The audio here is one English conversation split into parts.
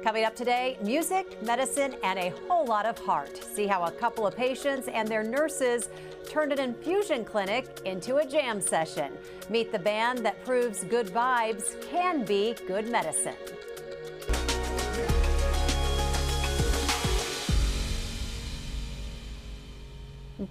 Coming up today, music, medicine, and a whole lot of heart. See how a couple of patients and their nurses turned an infusion clinic into a jam session. Meet the band that proves good vibes can be good medicine.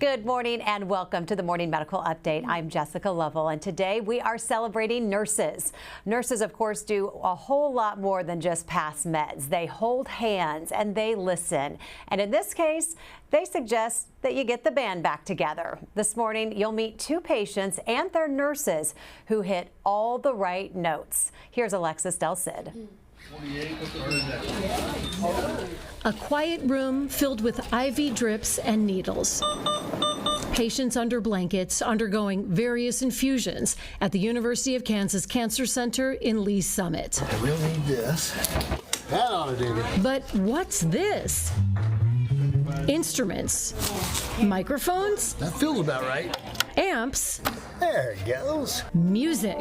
Good morning and welcome to the Morning Medical Update. I'm Jessica Lovell, and today we are celebrating nurses. Nurses, of course, do a whole lot more than just pass meds. They hold hands and they listen. And in this case, they suggest that you get the band back together. This morning, you'll meet two patients and their nurses who hit all the right notes. Here's Alexis Del Cid. A quiet room filled with IV drips and needles. Patients under blankets undergoing various infusions at the University of Kansas Cancer Center in Lee's Summit. We'll need this. That ought to do it. But what's this? Instruments, microphones, That feels about right. amps, There it goes. music.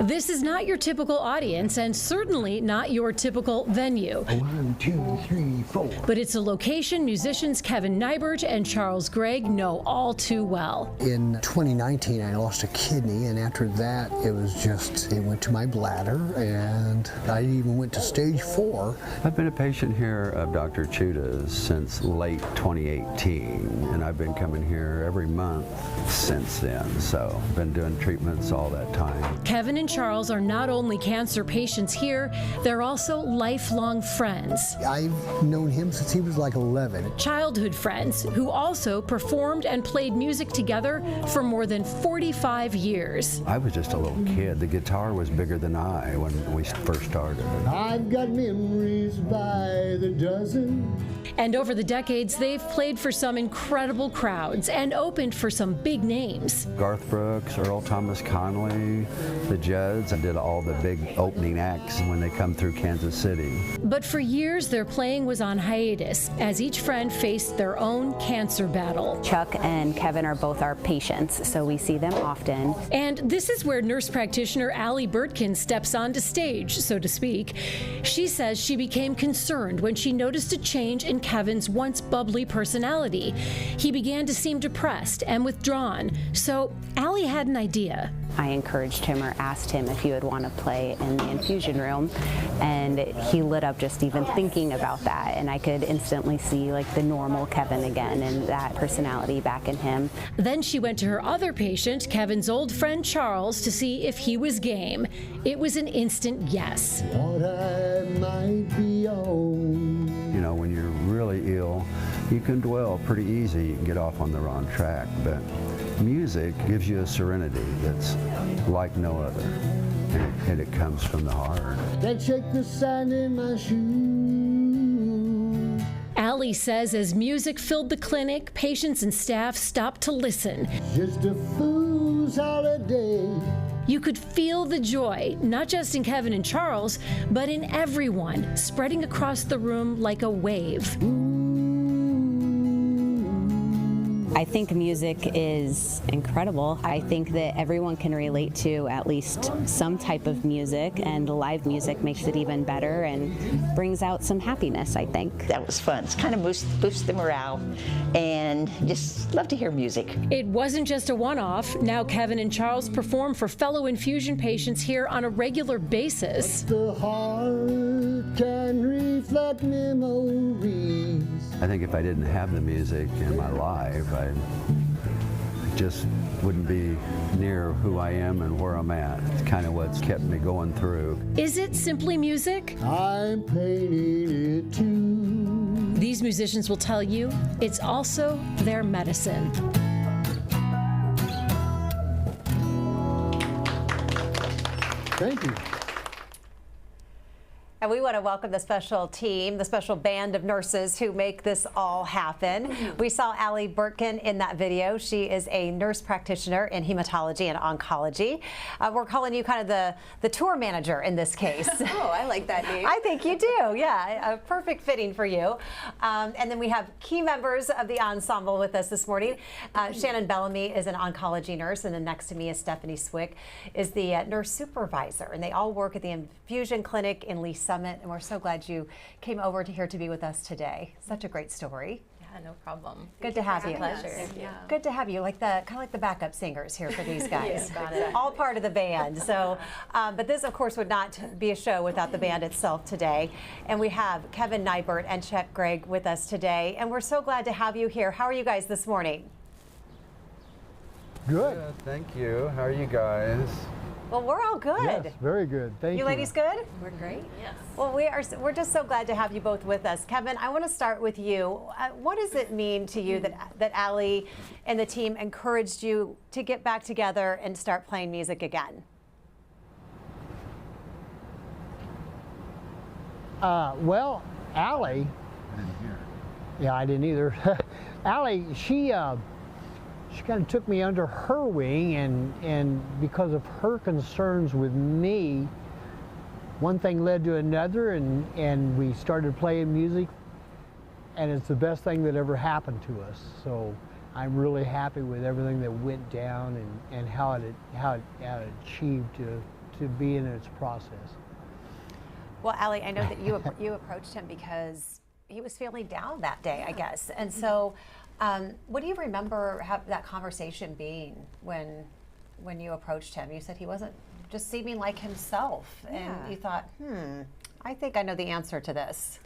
This is not your typical audience and certainly not your typical venue. 1, 2, 3, 4. But it's a location musicians Kevin Nybert and Charles Gregg know all too well. In 2019, I lost a kidney, and after that, it went to my bladder, and I even went to stage 4. I've been a patient here of Dr. Chuda's since late 2018, and I've been coming here every month since then, so I've been doing treatments all that time. Kevin and Charles are not only cancer patients here, they're also lifelong friends. I've known him since he was like 11. Childhood friends who also performed and played music together for more than 45 years. I was just a little kid. The guitar was bigger than I when we first started. I've got memories by the dozen. And over the decades, they've played for some incredible crowds and opened for some big names. Garth Brooks, Earl Thomas Conley, the Judds. I did all the big opening acts when they come through Kansas City. But for years, their playing was on hiatus as each friend faced their own cancer battle. Chuck and Kevin are both our patients, so we see them often. And this is where nurse practitioner Allie Burtkin steps onto stage, so to speak. She says she became concerned when she noticed a change in Kevin's once bubbly personality. He began to seem depressed and withdrawn, so Allie had an idea. I encouraged him or asked him if he would want to play in the infusion room, and he lit up just even thinking about that, and I could instantly see like the normal Kevin again and that personality back in him. Then she went to her other patient, Kevin's old friend Charles, to see if he was game. It was an instant yes. What I might be on. You know, when you're really ill, you can dwell pretty easy. You can get off on the wrong track, but music gives you a serenity that's like no other, and it comes from the heart. Then check the sand in my shoes. Allie says as music filled the clinic, patients and staff stopped to listen. Just a fool's holiday. You could feel the joy, not just in Kevin and Charles, but in everyone, spreading across the room like a wave. I think music is incredible. I think that everyone can relate to at least some type of music, and live music makes it even better and brings out some happiness, I think. That was fun. It's kind of boost the morale, and just love to hear music. It wasn't just a one-off. Now Kevin and Charles perform for fellow infusion patients here on a regular basis. The heart can reflect memories. I think if I didn't have the music in my life, I just wouldn't be near who I am and where I'm at. It's kind of what's kept me going through. Is it simply music? I'm painting it too. These musicians will tell you it's also their medicine. Thank you. And we want to welcome the special team, the special band of nurses who make this all happen. We saw Allie Burtkin in that video. She is a nurse practitioner in hematology and oncology. We're calling you kind of the tour manager in this case. Oh, I like that name. I think you do, yeah. A perfect fitting for you. And then we have key members of the ensemble with us this morning. Shannon Bellamy is an oncology nurse, and then next to me is Stephanie Swick, is the nurse supervisor. And they all work at the infusion clinic in Lee Summit, and we're so glad you came over to here to be with us today. Such a great story. Yeah, no problem. Good to have you. Pleasure. Yeah. Good to have you, like kind of like the backup singers here for these guys. Got it. All part of the band. So, but this, of course, would not be a show without the band itself today. And we have Kevin Nybert and Chuck Gregg with us today, and we're so glad to have you here. How are you guys this morning? Good. Yeah, thank you. How are you guys? Well, we're all good. Yes, very good. Thank you. You ladies good? We're great. Yes. Well, we're just so glad to have you both with us. Kevin, I want to start with you. What does it mean to you that Allie and the team encouraged you to get back together and start playing music again? Well, Allie. I didn't hear. Yeah, I didn't either. Allie, she kind of took me under her wing, and because of her concerns with me, one thing led to another, and we started playing music, and it's the best thing that ever happened to us. So I'm really happy with everything that went down and how it achieved to be in its process. Well, Allie, I know that you approached him because he was feeling down that day, I guess. And so, what do you remember that conversation being when you approached him? You said he wasn't just seeming like himself, and you thought, I think I know the answer to this.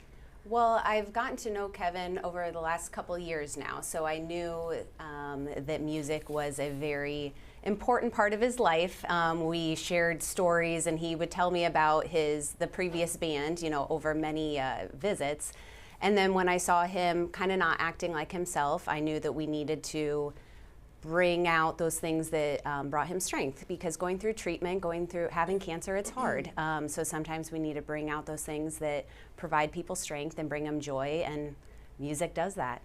Well, I've gotten to know Kevin over the last couple years now, so I knew that music was a very important part of his life. We shared stories, and he would tell me about the previous band, over many visits. And then when I saw him kind of not acting like himself, I knew that we needed to bring out those things that brought him strength, because going through treatment, having cancer, it's hard. So sometimes we need to bring out those things that provide people strength and bring them joy, and music does that.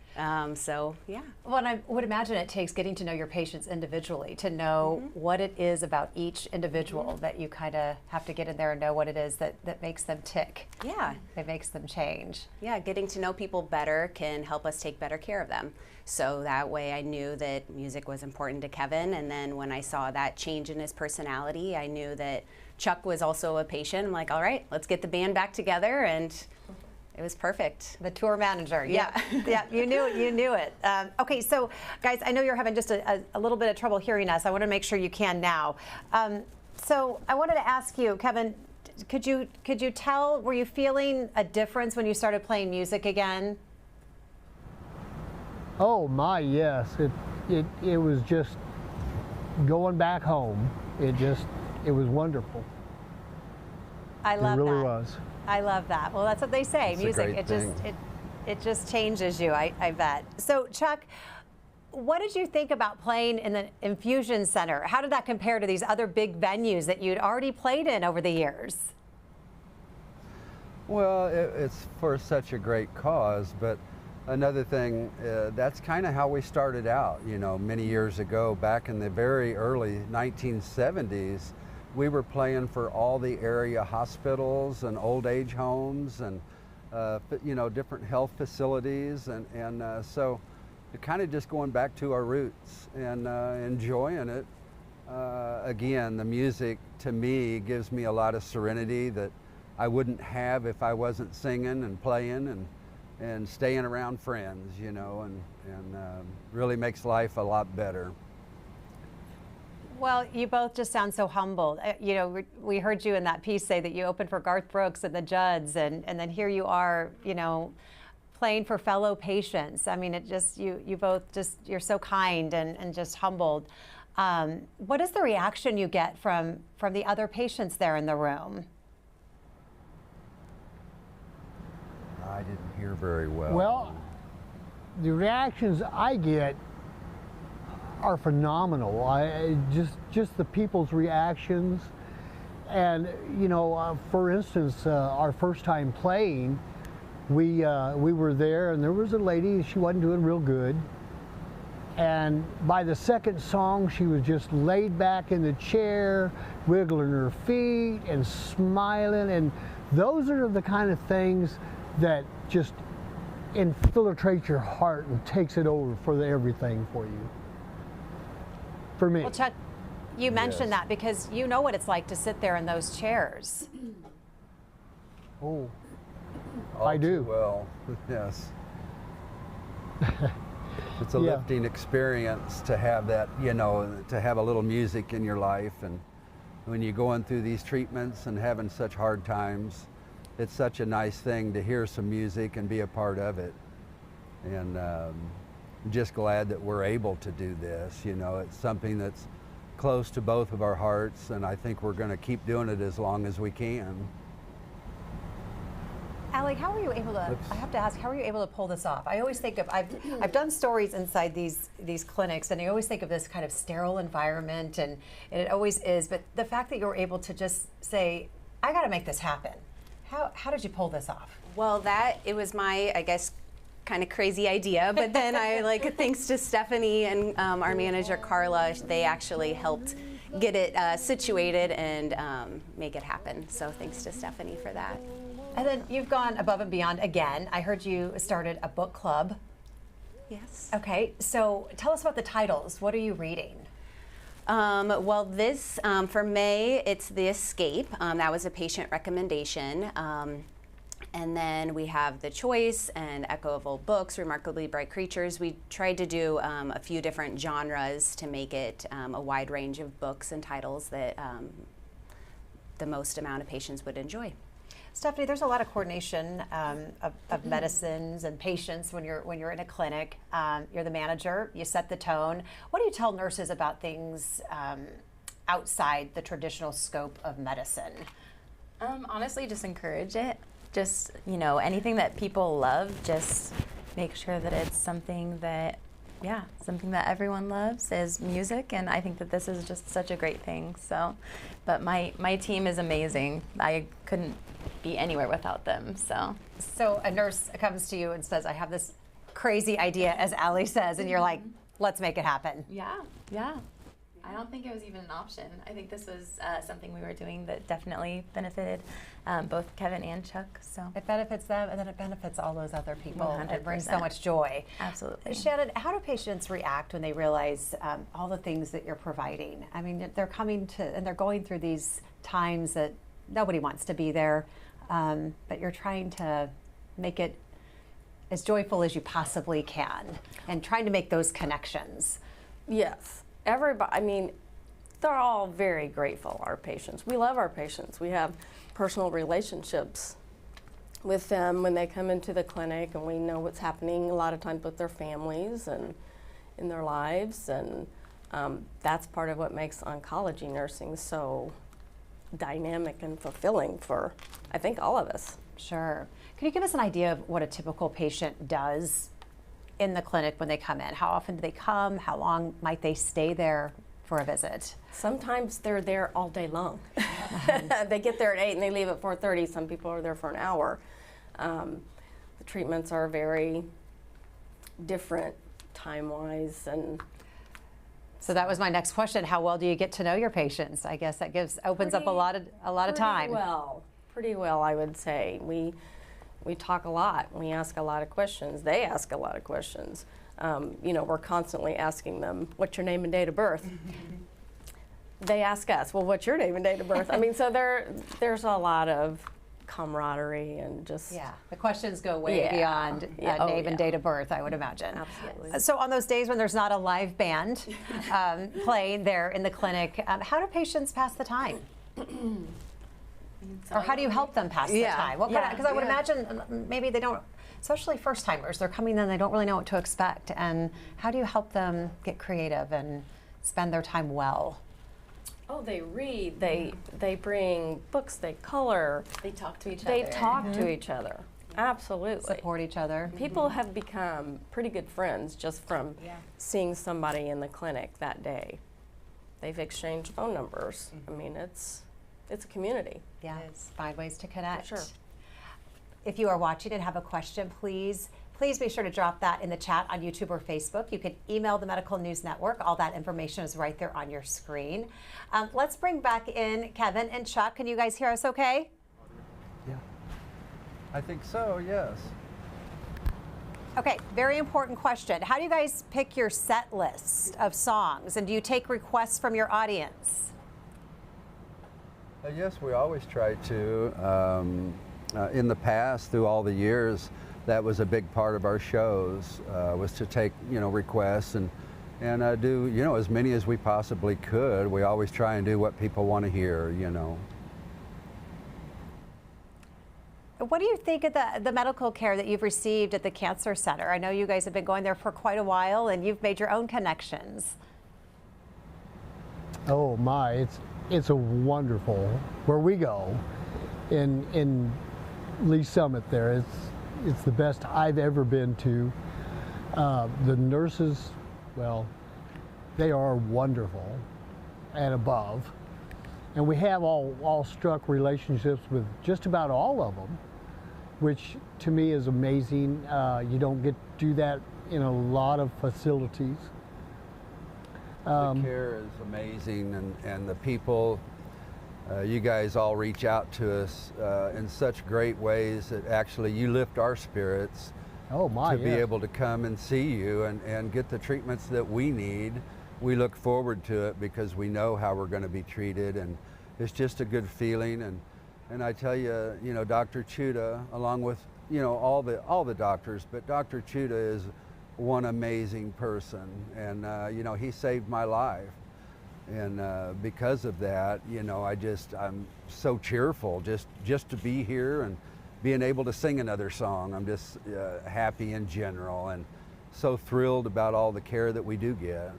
So, yeah. Well, and I would imagine it takes getting to know your patients individually to know what it is about each individual that you kind of have to get in there and know what it is that makes them tick. Yeah. That makes them change. Yeah, getting to know people better can help us take better care of them. So that way I knew that music was important to Kevin, and then when I saw that change in his personality, I knew that Chuck was also a patient. I'm like, all right, let's get the band back together, and it was perfect. The tour manager, yeah. Yeah, you knew it. Okay, so guys, I know you're having just a little bit of trouble hearing us. I want to make sure you can now. So I wanted to ask you, Kevin, could you tell, were you feeling a difference when you started playing music again? Oh my, yes. It was just going back home. It was wonderful. I love that. It really was. I love that. Well, that's what they say. It's music, a great thing. it just changes you, I bet. So Chuck, what did you think about playing in the infusion center? How did that compare to these other big venues that you'd already played in over the years? Well, it's for such a great cause, but another thing, that's kind of how we started out, many years ago, back in the very early 1970s. We were playing for all the area hospitals and old age homes and, different health facilities. And so kind of just going back to our roots and enjoying it. Again, the music to me gives me a lot of serenity that I wouldn't have if I wasn't singing and playing and staying around friends, and really makes life a lot better. Well, you both just sound so humble. We heard you in that piece say that you opened for Garth Brooks and the Judds, and then here you are, playing for fellow patients. I mean, you both you're so kind and just humbled. What is the reaction you get from the other patients there in the room? I didn't hear very well. Well, the reactions I get are phenomenal. Just the people's reactions And you know, for instance, our first time playing, we were there, and there was a lady. She wasn't doing real good. And by the second song, she was just laid back in the chair, wiggling her feet and smiling. And those are the kind of things that just infiltrate your heart and takes it over for everything for you. For me. Well, Chuck, you mentioned that because you know what it's like to sit there in those chairs. Oh, All I do. too well, yes. It's a Yeah. lifting experience to have that, you know, to have a little music in your life. And when you're going through these treatments and having such hard times, it's such a nice thing to hear some music and be a part of it. And I'm just glad that we're able to do this. You know, it's something that's close to both of our hearts, and I think we're going to keep doing it as long as we can. Allie, how were you able to? I have to ask, how were you able to pull this off? I always think of I've done stories inside these clinics, and I always think of this kind of sterile environment, and it always is. But the fact that you were able to just say, "I got to make this happen," how did you pull this off? Well, it was my, I guess, kind of crazy idea, but then thanks to Stephanie and our manager Carla, they actually helped get it situated and make it happen. So thanks to Stephanie for that. And then you've gone above and beyond again. I heard you started a book club. Yes. Okay, so tell us about the titles. What are you reading? Well, this, for May, it's The Escape. That was a patient recommendation. And then we have The Choice and Echo of Old Books, Remarkably Bright Creatures. We tried to do a few different genres to make it a wide range of books and titles that the most amount of patients would enjoy. Stephanie, there's a lot of coordination of medicines and patients when you're in a clinic. You're the manager. You set the tone. What do you tell nurses about things outside the traditional scope of medicine? Honestly, just encourage it. Just, you know, anything that people love, just make sure that it's something that everyone loves is music, and I think that this is just such a great thing. So, but my team is amazing. I couldn't be anywhere without them. So a nurse comes to you and says, "I have this crazy idea," as Allie says, and you're like, "Let's make it happen." Yeah. I don't think it was even an option. I think this was something we were doing that definitely benefited both Kevin and Chuck. So It benefits them, and then it benefits all those other people. It brings so 100%. much joy. Absolutely. Shannon, how do patients react when they realize all the things that you're providing? I mean, they're coming to, and they're going through these times that nobody wants to be there, but you're trying to make it as joyful as you possibly can and trying to make those connections. Yes. Everybody, I mean, they're all very grateful, our patients. We love our patients. We have personal relationships with them when they come into the clinic, and we know what's happening a lot of times with their families and in their lives, and that's part of what makes oncology nursing so dynamic and fulfilling for, I think, all of us. Sure. Can you give us an idea of what a typical patient does in the clinic when they come in? How often do they come? How long might they stay there for a visit? Sometimes they're there all day long. They get there at 8 and they leave at 4:30. Some people are there for an hour. The treatments are very different time-wise, and So that was my next question. How well do you get to know your patients? I guess that opens up a lot of time. Pretty well, I would say. We talk a lot. We ask a lot of questions. They ask a lot of questions. You know, we're constantly asking them, "What's your name and date of birth?" They ask us, "Well, what's your name and date of birth?" I mean, so there's a lot of camaraderie and just the questions go way beyond name and date of birth, I would imagine. Absolutely. So on those days when there's not a live band playing there in the clinic, how do patients pass the time? Or how do you help them pass the time? Because I would imagine maybe they don't, especially first timers, they're coming in, they don't really know what to expect. And how do you help them get creative and spend their time well? Oh, they read, they bring books, they color. they talk to each other. They talk to each other. Absolutely. Support each other. People have become pretty good friends just from seeing somebody in the clinic that day. They've exchanged phone numbers. I mean, it's it's a community. Yeah, find ways to connect. sure. If you are watching and have a question, please be sure to drop that in the chat on YouTube or Facebook. You can email the Medical News Network. All that information is right there on your screen. Let's bring back in Kevin and Chuck. Can you guys hear us okay? Yeah. I think so, yes. Okay, very important question. How do you guys pick your set list of songs, and do you take requests from your audience? Yes, we always try to. In the past, through all the years, that was a big part of our shows, was to take, requests and do, as many as we possibly could. We always try and do what people want to hear, What do you think of the medical care that you've received at the Cancer Center? I know you guys have been going there for quite a while, and you've made your own connections. Oh my, it's a wonderful, where we go in Lee Summit there, it's the best I've ever been to. The nurses, well, they are wonderful and above. And we have all struck relationships with just about all of them, which to me is amazing. You don't get to do that in a lot of facilities. The care is amazing, and the people, you guys all reach out to us in such great ways that actually you lift our spirits. Oh my, to be able to come and see you and get the treatments that we need. We look forward to it because we know how we're going to be treated, and it's just a good feeling. And I tell you, Dr. Chuda, along with all the doctors, but Dr. Chuda is one amazing person, and he saved my life. And because of that, I'm so cheerful just to be here and being able to sing another song. I'm just happy in general and so thrilled about all the care that we do get.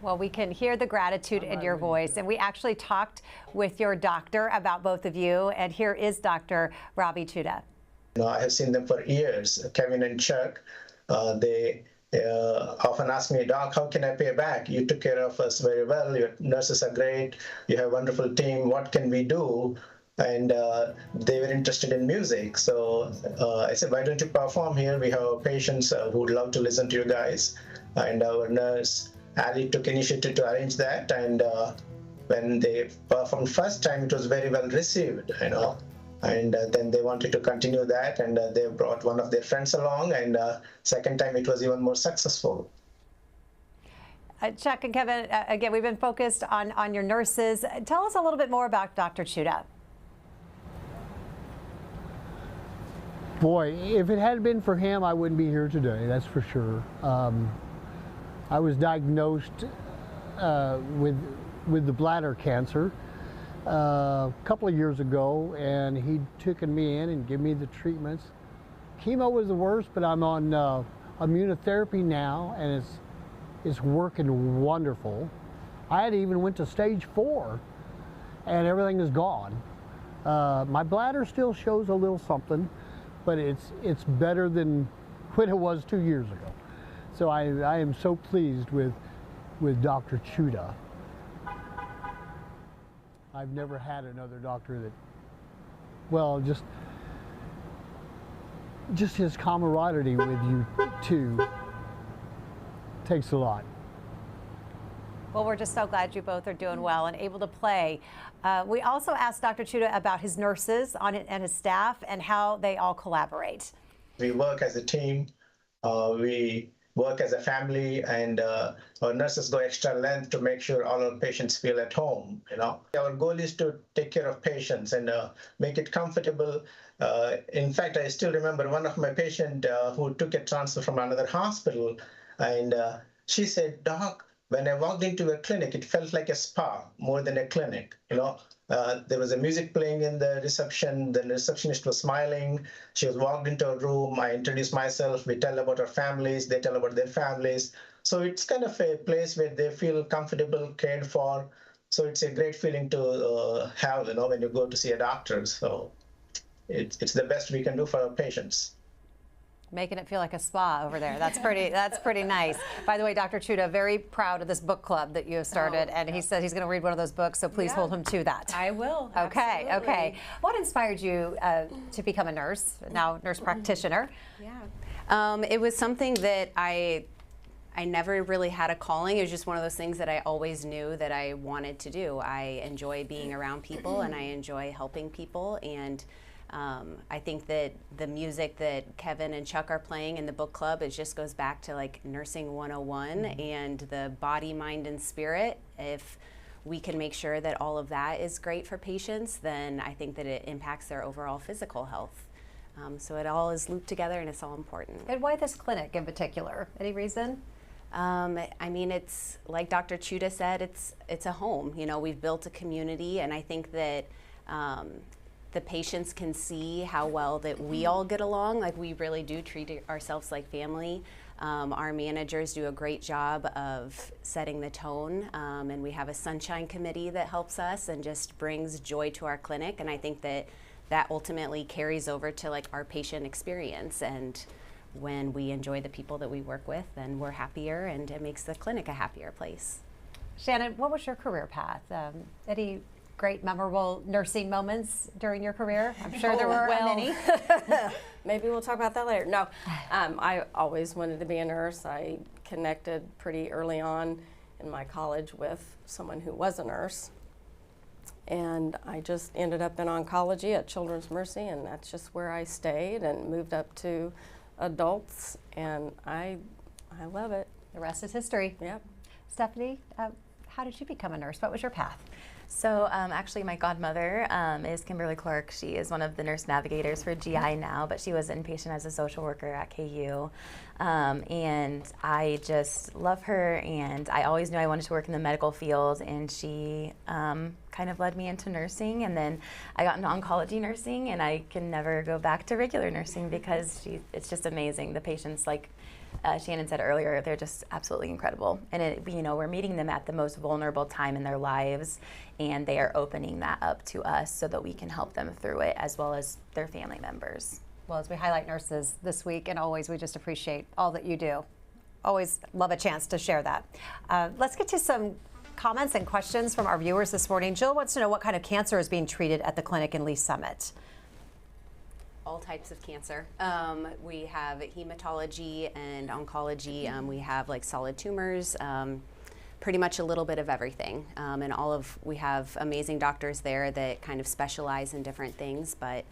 Well, we can hear the gratitude in your voice, and we actually talked with your doctor about both of you, and here is Dr. Robbie Chuda. I have seen them for years, Kevin and Chuck. They often ask me, Doc, how can I pay back? You took care of us very well. Your nurses are great. You have a wonderful team. What can we do? And they were interested in music. So I said, why don't you perform here? We have patients who would love to listen to you guys. And our nurse, Ali, took initiative to arrange that. And when they performed first time, it was very well received, And then they wanted to continue that, and they brought one of their friends along, and second time it was even more successful. Chuck and Kevin, again, we've been focused on your nurses. Tell us a little bit more about Dr. Chuda. Boy, if it hadn't been for him, I wouldn't be here today, that's for sure. I was diagnosed with the bladder cancer a couple of years ago, and he'd taken me in and given me the treatments. Chemo was the worst, but I'm on immunotherapy now, and it's working wonderful. I had even went to stage 4, and everything is gone. My bladder still shows a little something, but it's better than when it was 2 years ago. So I am so pleased with Dr. Chuda. I've never had another doctor that, well, just his camaraderie with you too takes a lot. Well, we're just so glad you both are doing well and able to play. We also asked Dr. Chuda about his nurses and his staff and how they all collaborate. We work as a team. We work as a family, and our nurses go extra length to make sure all our patients feel at home. Our goal is to take care of patients and make it comfortable. In fact, I still remember one of my patients who took a transfer from another hospital, and she said, Doc, when I walked into a clinic, it felt like a spa more than a clinic. There was a music playing in the reception. The receptionist was smiling. She was walked into a room. I introduced myself. We tell about our families. They tell about their families. So it's kind of a place where they feel comfortable, cared for. So it's a great feeling to have, when you go to see a doctor. So it's the best we can do for our patients. Making it feel like a spa over there. That's pretty nice. By the way, Dr. Chuda, very proud of this book club that you have started, and he said he's going to read one of those books, so please hold him to that. I will. Okay, absolutely. okay. What inspired you to become a nurse, now nurse practitioner? Yeah. It was something that I never really had a calling. It was just one of those things that I always knew that I wanted to do. I enjoy being around people and I enjoy helping people, and I think that the music that Kevin and Chuck are playing in the book club, it just goes back to like nursing 101 and the body, mind, and spirit. If we can make sure that all of that is great for patients, then I think that it impacts their overall physical health. So it all is looped together and it's all important. And why this clinic in particular? Any reason? I mean, it's like Dr. Chuda said, it's a home. You know, we've built a community, and I think that the patients can see how well that we all get along. Like, we really do treat ourselves like family. Our managers do a great job of setting the tone, and we have a sunshine committee that helps us and just brings joy to our clinic. And I think that that ultimately carries over to like our patient experience. And when we enjoy the people that we work with, then we're happier, and it makes the clinic a happier place. Shannon, what was your career path? Any great memorable nursing moments during your career? I'm sure there were many. Maybe we'll talk about that later. No, I always wanted to be a nurse. I connected pretty early on in my college with someone who was a nurse. And I just ended up in oncology at Children's Mercy, and that's just where I stayed and moved up to adults, and I love it. The rest is history. Yep. Stephanie, how did you become a nurse? What was your path? So actually my godmother is Kimberly Clark. She is one of the nurse navigators for GI now, but she was inpatient as a social worker at KU. And I just love her, and I always knew I wanted to work in the medical field, and she kind of led me into nursing, and then I got into oncology nursing, and I can never go back to regular nursing because it's just amazing. The patients, like Shannon said earlier, they're just absolutely incredible. And we're meeting them at the most vulnerable time in their lives, and they are opening that up to us so that we can help them through it, as well as their family members. Well, as we highlight nurses this week, and always, we just appreciate all that you do. Always love a chance to share that. Let's get to some comments and questions from our viewers this morning. Jill wants to know what kind of cancer is being treated at the clinic in Lee Summit. All types of cancer. We have hematology and oncology. We have like solid tumors, pretty much a little bit of everything. And we have amazing doctors there that kind of specialize in different things, but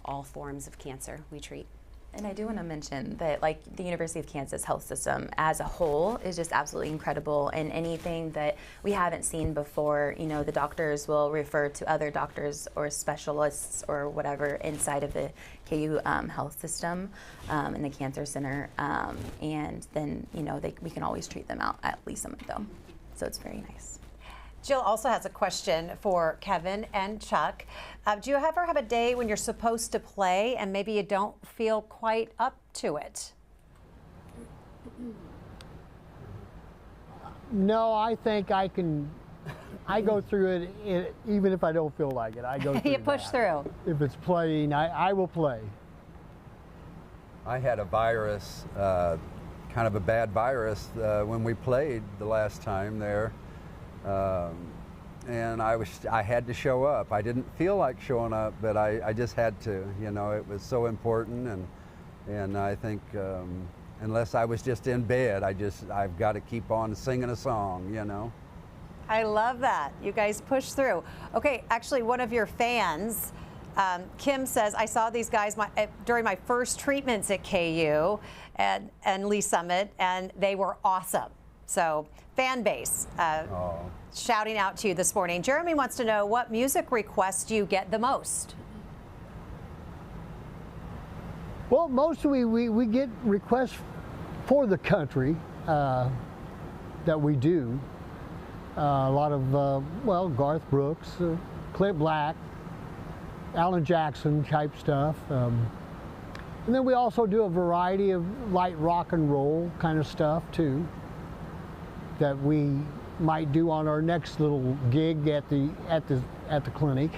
all forms of cancer we treat. And I do want to mention that, like, the University of Kansas health system as a whole is just absolutely incredible, and anything that we haven't seen before, the doctors will refer to other doctors or specialists or whatever inside of the KU health system in the cancer center, and then, we can always treat them out at Lee Summit though. So it's very nice. Jill also has a question for Kevin and Chuck. Do you ever have a day when you're supposed to play and maybe you don't feel quite up to it? No, I think I go through it even if I don't feel like it. I go through You push through. If it's playing, I will play. I had a virus, kind of a bad virus, when we played the last time there. And I had to show up. I didn't feel like showing up, but I just had to. It was so important, and I think unless I was just in bed, I've got to keep on singing a song. I love that. You guys push through. Okay, actually, one of your fans, Kim, says, I saw these guys during my first treatments at KU and Lee Summit, and they were awesome. So, fan base shouting out to you this morning. Jeremy wants to know, what music requests do you get the most? Well, mostly we get requests for the country that we do. A lot of, Garth Brooks, Clint Black, Alan Jackson type stuff. And then we also do a variety of light rock and roll kind of stuff too, that we might do on our next little gig at the clinic.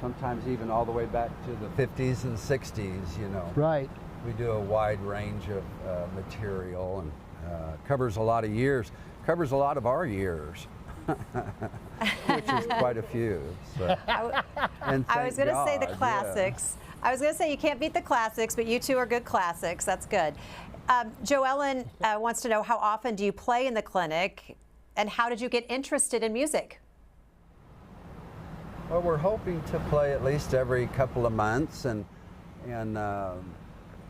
Sometimes even all the way back to the 50s and 60s, Right. We do a wide range of material and covers a lot of years, covers a lot of our years, which is quite a few. So. And I was going to say the God, classics. Yeah. I was going to say you can't beat the classics, but you two are good classics. That's good. Joellen wants to know, how often do you play in the clinic, and how did you get interested in music? Well, we're hoping to play at least every couple of months, and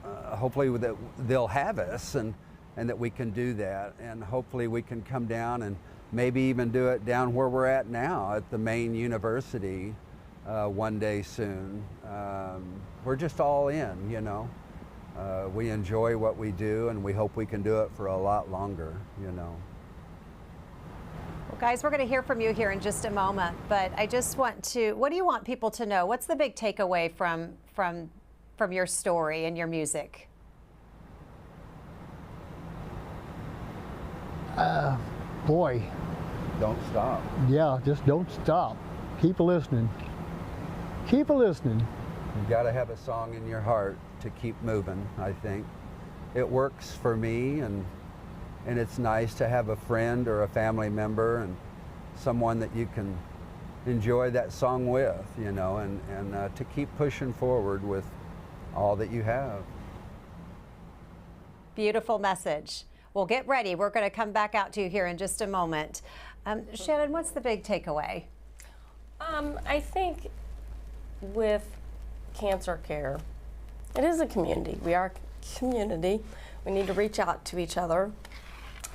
hopefully that they'll have us, and that we can do that, and hopefully we can come down and maybe even do it down where we're at now at the main university one day soon. We're just all in, you know. We enjoy what we do, and we hope we can do it for a lot longer, you know. Well, guys, we're going to hear from you here in just a moment, but I just want to, what do you want people to know? What's the big takeaway from your story and your music? Boy. Don't stop. Yeah, just don't stop. Keep listening. Keep listening. You've got to have a song in your heart to keep moving, I think. It works for me, and it's nice to have a friend or a family member and someone that you can enjoy that song with, you know, and to keep pushing forward with all that you have. Beautiful message. Well, get ready. We're going to come back out to you here in just a moment. Shannon, what's the big takeaway? I think with cancer care, it is a community. We are a community. We need to reach out to each other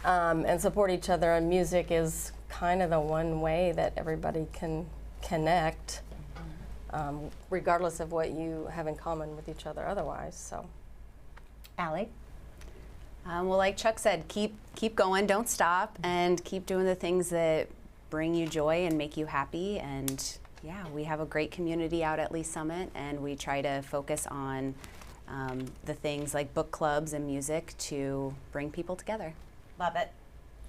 and support each other, and music is kind of the one way that everybody can connect, regardless of what you have in common with each other otherwise. So, Allie? Well, like Chuck said, keep going, don't stop, and keep doing the things that bring you joy and make you happy. And yeah, we have a great community out at Lee Summit, and we try to focus on the things like book clubs and music to bring people together. Love it.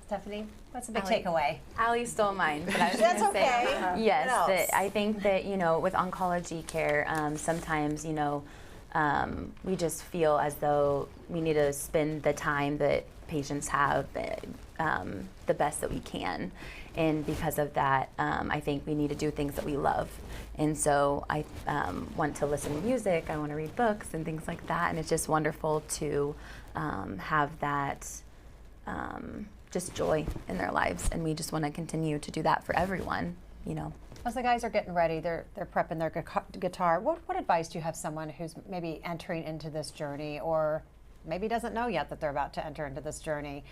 Stephanie, what's the big takeaway? Allie stole mine, but I was That's going to okay. say, yes, that I think that, you know, with oncology care, sometimes, you know, we just feel as though we need to spend the time that patients have the best that we can. And because of that, I think we need to do things that we love. And so I want to listen to music, I want to read books and things like that. And it's just wonderful to have that just joy in their lives. And we just want to continue to do that for everyone, you know. As the guys are getting ready, they're prepping their guitar. What advice do you have someone who's maybe entering into this journey, or maybe doesn't know yet that they're about to enter into this journey?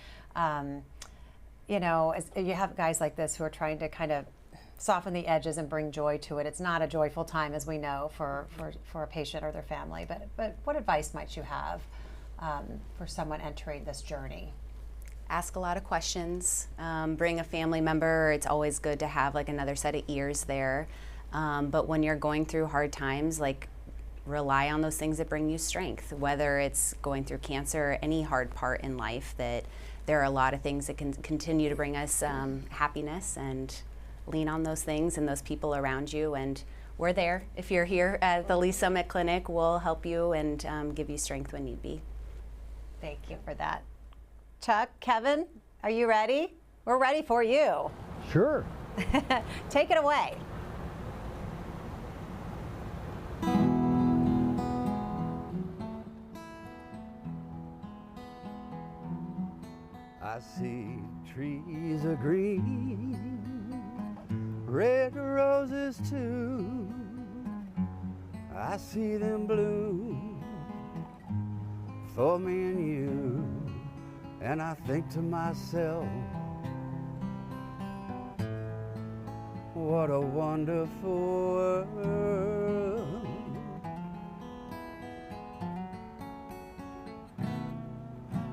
You know, you have guys like this who are trying to kind of soften the edges and bring joy to it. It's not a joyful time, as we know, for a patient or their family. But what advice might you have for someone entering this journey? Ask a lot of questions, bring a family member. It's always good to have like another set of ears there. But when you're going through hard times, like, rely on those things that bring you strength, whether it's going through cancer or any hard part in life, that there are a lot of things that can continue to bring us happiness, and lean on those things and those people around you. And we're there. If you're here at the Lee Summit Clinic, we'll help you and give you strength when need be. Thank you for that. Chuck, Kevin, are you ready? We're ready for you. Sure. Take it away. I see trees of green, red roses too. I see them bloom for me and you. And I think to myself, what a wonderful world.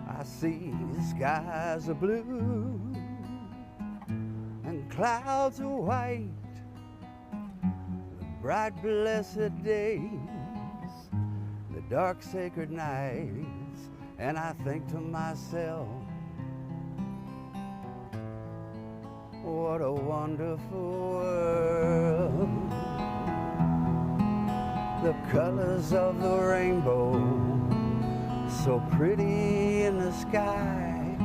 I see skies of blue and clouds of white, the bright blessed days, the dark sacred nights. And I think to myself, what a wonderful world. The colors of the rainbow so pretty in the sky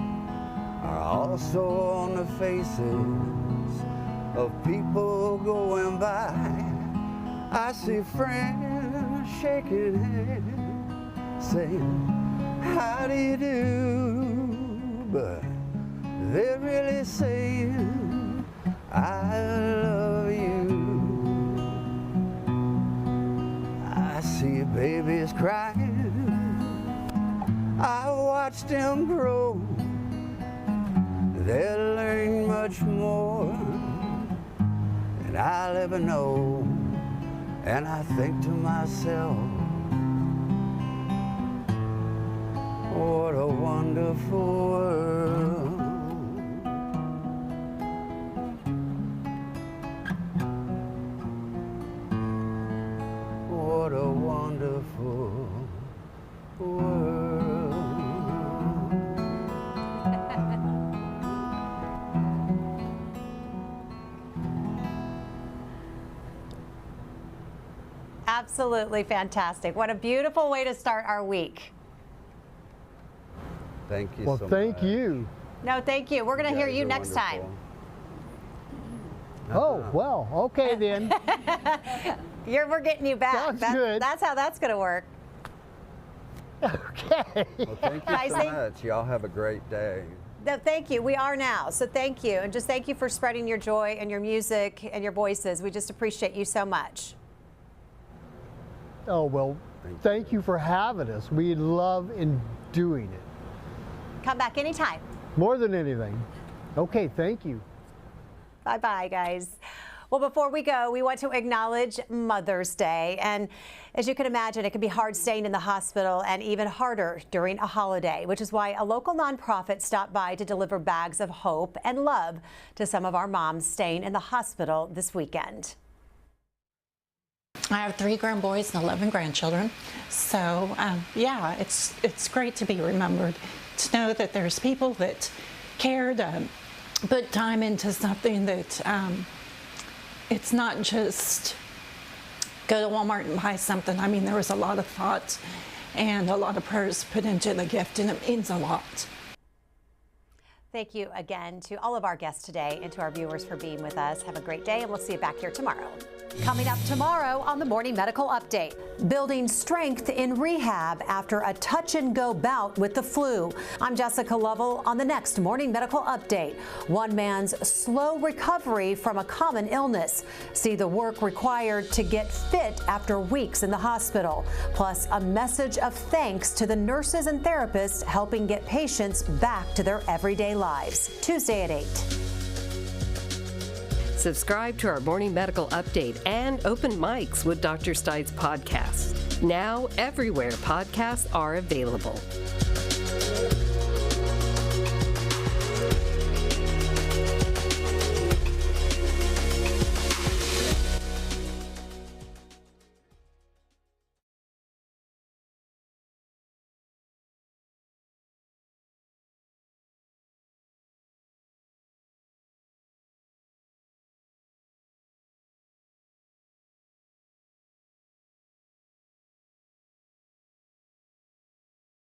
are also on the faces of people going by. I see friends shaking hands, saying, how do you do? But they're really saying, I love you. I see babies crying, I watch them grow. They'll learn much more than I'll ever know. And I think to myself, what a wonderful world. What a wonderful world. Absolutely fantastic. What a beautiful way to start our week. Thank you Well, so much. thank you. No, thank you. We're going to hear guys you are next time. Oh, well, okay then. We're getting you back. Sounds good. That's how that's going to work. Okay. Well, thank you Guys, so much. Y'all have a great day. No, thank you. We are now. So thank you. And just thank you for spreading your joy and your music and your voices. We just appreciate you so much. Oh, well, thank you for having us. We love in doing it. Come back anytime. More than anything. Okay, thank you. Bye-bye, guys. Well, before we go, we want to acknowledge Mother's Day. And as you can imagine, it can be hard staying in the hospital and even harder during a holiday, which is why a local nonprofit stopped by to deliver bags of hope and love to some of our moms staying in the hospital this weekend. I have 3 grown boys and 11 grandchildren. So, yeah, it's great to be remembered, to know that there's people that care to put time into something that it's not just go to Walmart and buy something. I mean, there was a lot of thought and a lot of prayers put into the gift, and it means a lot. Thank you again to all of our guests today and to our viewers for being with us. Have a great day, and we'll see you back here tomorrow. Coming up tomorrow on the Morning Medical Update, building strength in rehab after a touch-and-go bout with the flu. I'm Jessica Lovell on the next Morning Medical Update. One man's slow recovery from a common illness. See the work required to get fit after weeks in the hospital. Plus, a message of thanks to the nurses and therapists helping get patients back to their everyday lives. Tuesday at 8. Subscribe to our Morning Medical Update and Open Mics with Dr. Stites podcast. Now, everywhere podcasts are available.